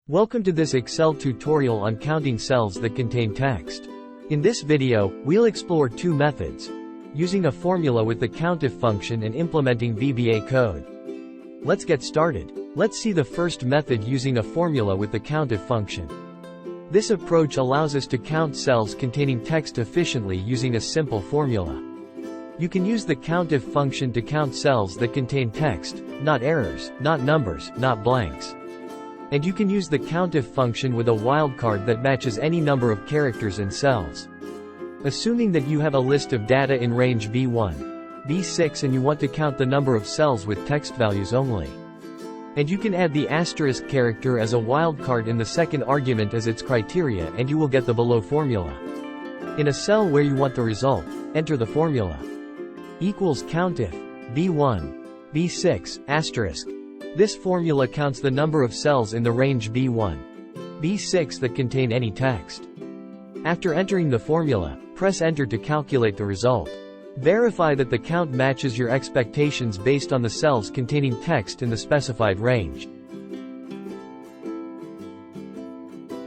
Welcome to this Excel tutorial on counting cells that contain text. In this video, we'll explore two methods: using a formula with the COUNTIF function and implementing VBA code. Let's get started. Let's see the first method using a formula with the COUNTIF function. This approach allows us to count cells containing text efficiently using a simple formula. You can use the COUNTIF function to count cells that contain text, not errors, not numbers, not blanks. And you can use the COUNTIF function with a wildcard that matches any number of characters and cells. Assuming that you have a list of data in range B1, B6 and you want to count the number of cells with text values only. And you can add the asterisk character as a wildcard in the second argument as its criteria and you will get the below formula. In a cell where you want the result, enter the formula. Equals COUNTIF, B1, B6, asterisk. This formula counts the number of cells in the range B1, B6 that contain any text. After entering the formula, press enter to calculate the result. Verify that the count matches your expectations based on the cells containing text in the specified range.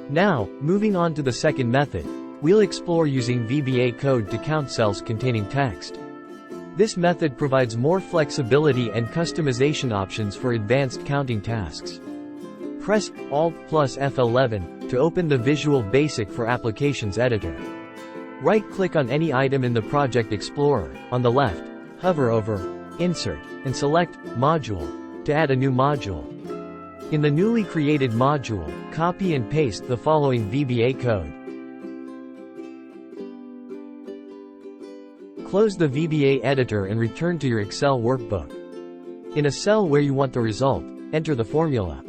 Now, moving on to the second method, we'll explore using VBA code to count cells containing text. This method provides more flexibility and customization options for advanced counting tasks. Press Alt plus F11 to open the Visual Basic for Applications editor. Right-click on any item in the Project Explorer. On the left, hover over Insert and select Module to add a new module. In the newly created module, copy and paste the following VBA code. Close the VBA editor and return to your Excel workbook. In a cell where you want the result, enter the formula.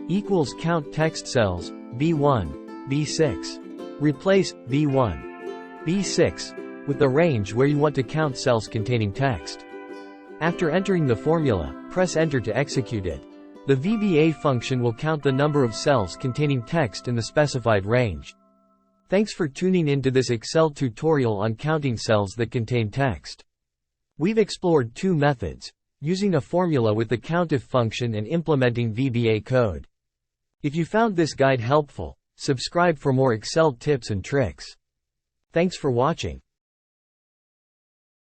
Equals count text cells, B1, B6. Replace B1, B6 with the range where you want to count cells containing text. After entering the formula, press enter to execute it. The VBA function will count the number of cells containing text in the specified range. Thanks for tuning in to this Excel tutorial on counting cells that contain text. We've explored two methods: using a formula with the COUNTIF function and implementing VBA code. If you found this guide helpful, subscribe for more Excel tips and tricks. Thanks for watching.